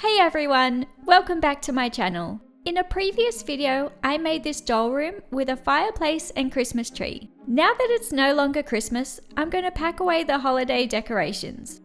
Hey everyone, welcome back to my channel. In a previous video, I made this doll room with a fireplace and Christmas tree. Now that it's no longer Christmas, I'm going to pack away the holiday decorations.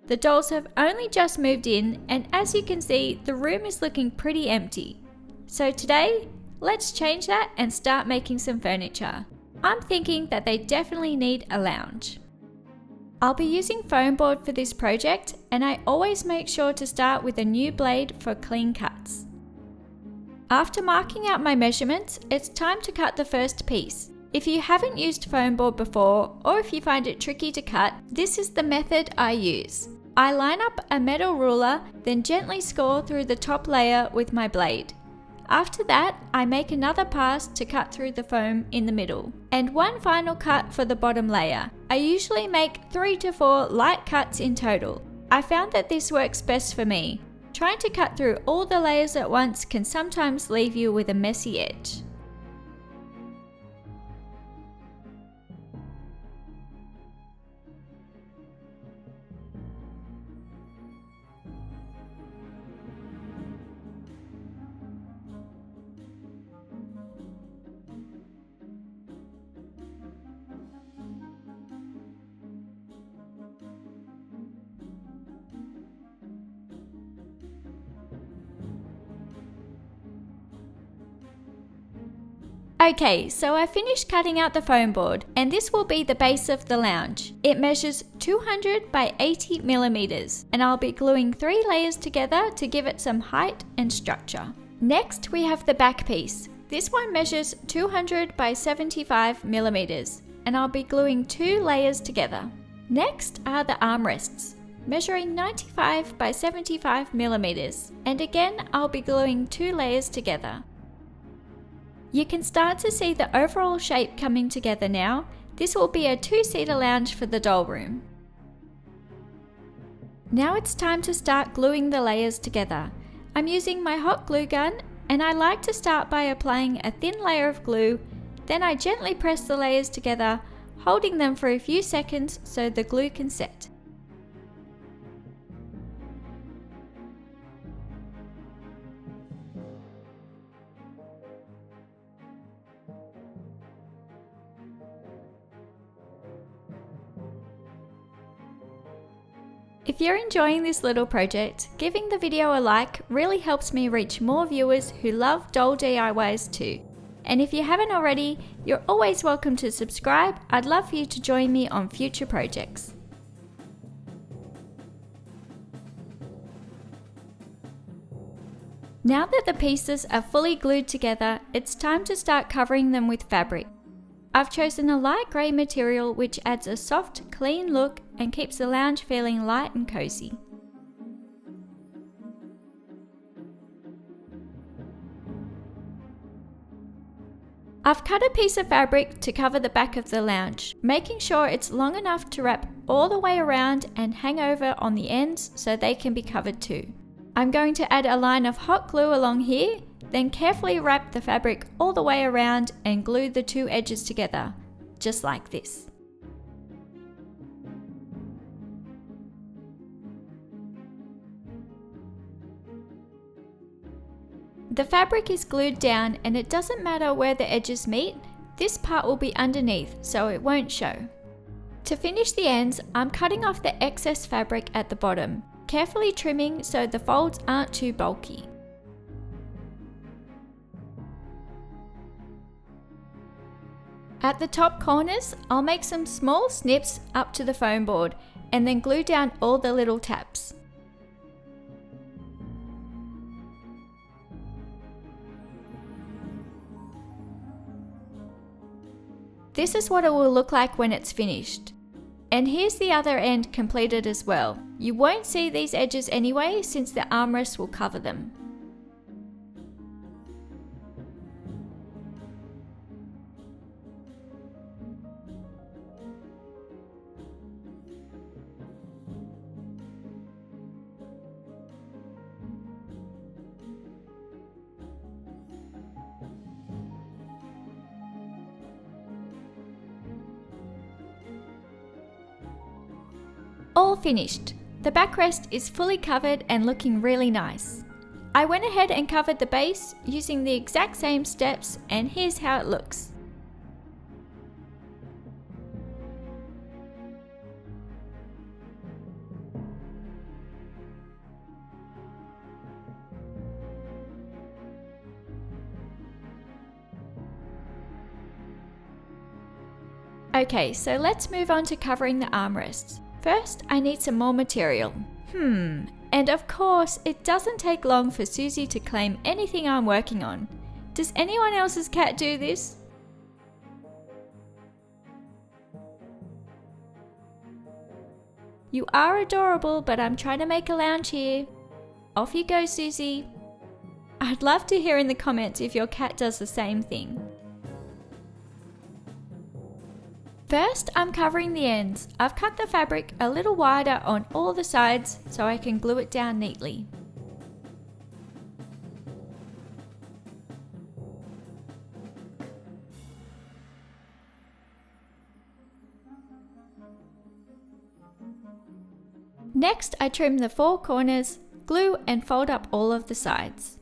The dolls have only just moved in, and as you can see, the room is looking pretty empty. So today, let's change that and start making some furniture. I'm thinking that they definitely need a lounge. I'll be using foam board for this project, and I always make sure to start with a new blade for clean cuts. After marking out my measurements, it's time to cut the first piece. If you haven't used foam board before, or if you find it tricky to cut, this is the method I use. I line up a metal ruler, then gently score through the top layer with my blade. After that, I make another pass to cut through the foam in the middle, and one final cut for the bottom layer. I usually make 3 to 4 light cuts in total. I found that this works best for me. Trying to cut through all the layers at once can sometimes leave you with a messy edge. Okay, so I finished cutting out the foam board, and this will be the base of the lounge. It measures 200 by 80 millimeters, and I'll be gluing 3 layers together to give it some height and structure. Next, we have the back piece. This one measures 200 by 75 millimeters, and I'll be gluing 2 layers together. Next are the armrests, measuring 95 by 75 millimeters, and again I'll be gluing 2 layers together. You can start to see the overall shape coming together now. This will be a 2-seater lounge for the doll room. Now it's time to start gluing the layers together. I'm using my hot glue gun, and I like to start by applying a thin layer of glue, then I gently press the layers together, holding them for a few seconds so the glue can set. If you're enjoying this little project, giving the video a like really helps me reach more viewers who love doll DIYs too. And if you haven't already, you're always welcome to subscribe. I'd love for you to join me on future projects. Now that the pieces are fully glued together, it's time to start covering them with fabric. I've chosen a light grey material which adds a soft, clean look and keeps the lounge feeling light and cozy. I've cut a piece of fabric to cover the back of the lounge, making sure it's long enough to wrap all the way around and hang over on the ends so they can be covered too. I'm going to add a line of hot glue along here, then carefully wrap the fabric all the way around and glue the 2 edges together, just like this. The fabric is glued down, and it doesn't matter where the edges meet, this part will be underneath so it won't show. To finish the ends, I'm cutting off the excess fabric at the bottom, carefully trimming so the folds aren't too bulky. At the top corners, I'll make some small snips up to the foam board and then glue down all the little taps. This is what it will look like when it's finished. And here's the other end completed as well. You won't see these edges anyway since the armrest will cover them. All finished. The backrest is fully covered and looking really nice. I went ahead and covered the base using the exact same steps, and here's how it looks. Okay, so let's move on to covering the armrests. First, I need some more material. And of course, it doesn't take long for Susie to claim anything I'm working on. Does anyone else's cat do this? You are adorable, but I'm trying to make a lounge here. Off you go, Susie. I'd love to hear in the comments if your cat does the same thing. First, I'm covering the ends. I've cut the fabric a little wider on all the sides so I can glue it down neatly. Next, I trim the 4 corners, glue and fold up all of the sides.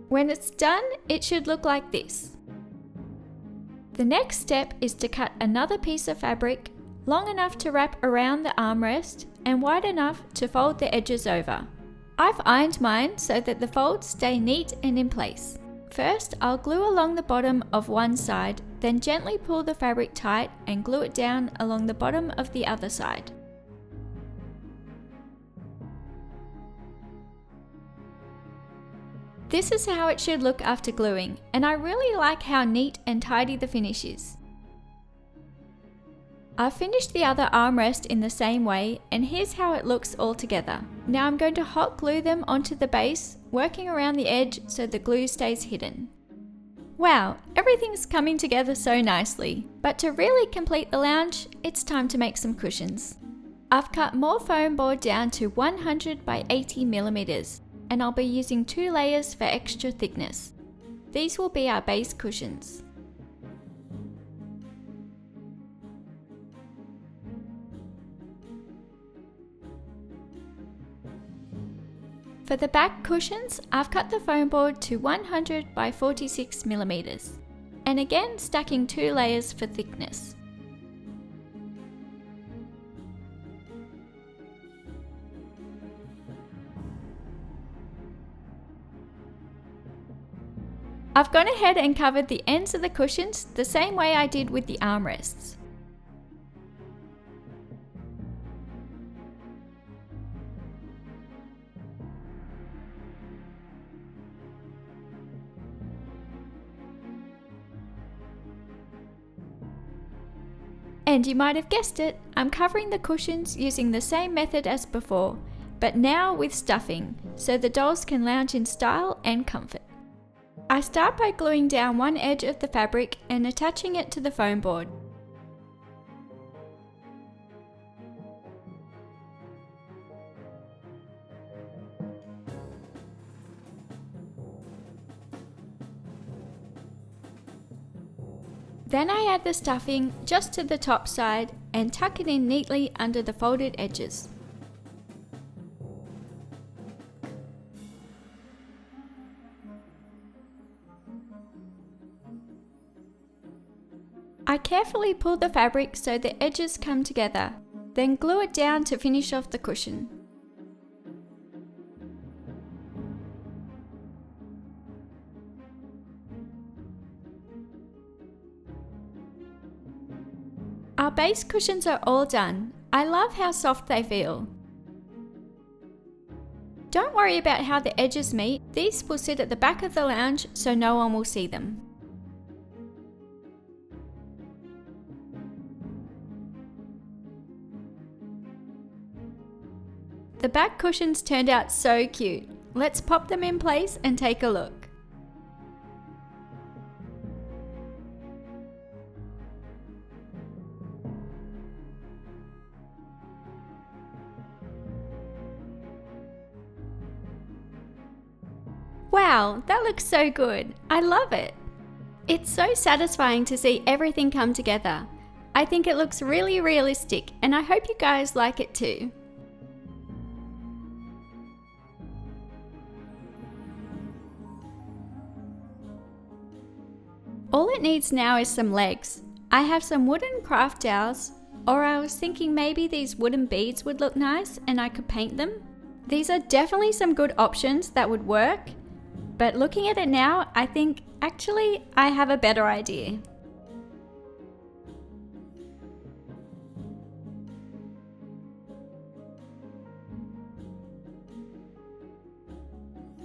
When it's done, it should look like this. The next step is to cut another piece of fabric, long enough to wrap around the armrest and wide enough to fold the edges over. I've ironed mine so that the folds stay neat and in place. First, I'll glue along the bottom of one side, then gently pull the fabric tight and glue it down along the bottom of the other side. This is how it should look after gluing, and I really like how neat and tidy the finish is. I've finished the other armrest in the same way, and here's how it looks all together. Now I'm going to hot glue them onto the base, working around the edge so the glue stays hidden. Wow, everything's coming together so nicely. But to really complete the lounge, it's time to make some cushions. I've cut more foam board down to 100 by 80 millimeters. And I'll be using 2 layers for extra thickness. These will be our base cushions. For the back cushions, I've cut the foam board to 100 by 46 millimeters, and again stacking 2 layers for thickness. I've gone ahead and covered the ends of the cushions the same way I did with the armrests. And you might have guessed it, I'm covering the cushions using the same method as before, but now with stuffing, so the dolls can lounge in style and comfort. I start by gluing down one edge of the fabric and attaching it to the foam board. Then I add the stuffing just to the top side and tuck it in neatly under the folded edges. I carefully pull the fabric so the edges come together, then glue it down to finish off the cushion. Our base cushions are all done. I love how soft they feel. Don't worry about how the edges meet, these will sit at the back of the lounge so no one will see them. The back cushions turned out so cute. let's pop them in place and take a look. Wow, that looks so good. I love it. It's so satisfying to see everything come together. I think it looks really realistic, and I hope you guys like it too. All it needs now is some legs. I have some wooden craft dowels, or I was thinking maybe these wooden beads would look nice and I could paint them. These are definitely some good options that would work, but looking at it now, I think actually I have a better idea.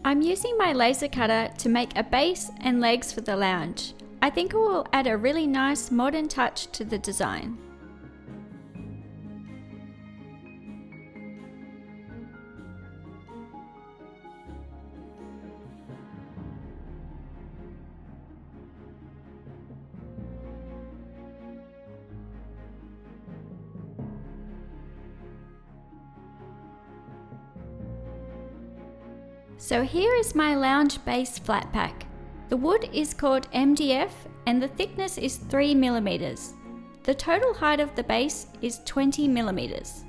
I'm using my laser cutter to make a base and legs for the lounge. I think it will add a really nice modern touch to the design. So here is my lounge base flat pack. The wood is called MDF and the thickness is 3 mm. The total height of the base is 20 mm.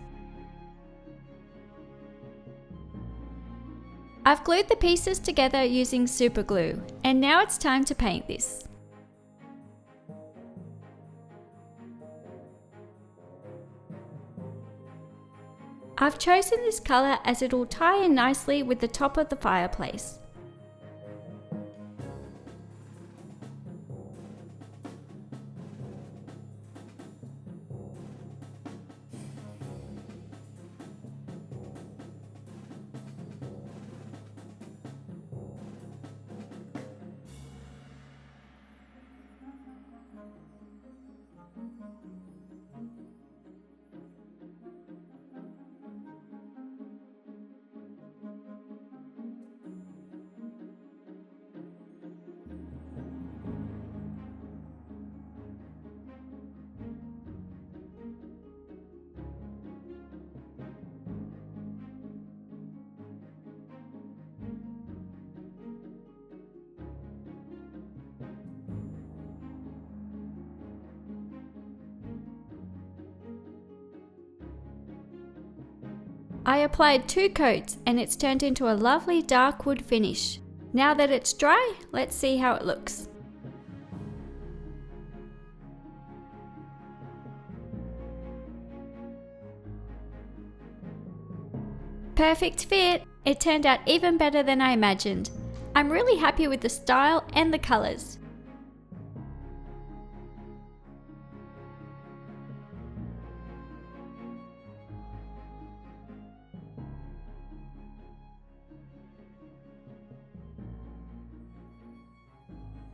I've glued the pieces together using super glue, and now it's time to paint this. I've chosen this colour as it will tie in nicely with the top of the fireplace. I applied 2 coats and it's turned into a lovely dark wood finish. Now that it's dry, let's see how it looks. Perfect fit! It turned out even better than I imagined. I'm really happy with the style and the colours.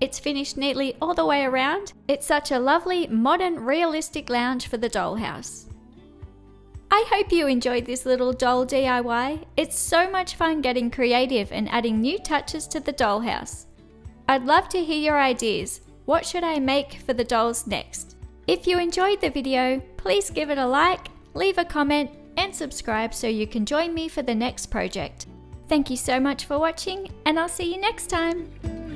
It's finished neatly all the way around. It's such a lovely, modern, realistic lounge for the dollhouse. I hope you enjoyed this little doll DIY. It's so much fun getting creative and adding new touches to the dollhouse. I'd love to hear your ideas. What should I make for the dolls next? If you enjoyed the video, please give it a like, leave a comment, and subscribe so you can join me for the next project. Thank you so much for watching, and I'll see you next time.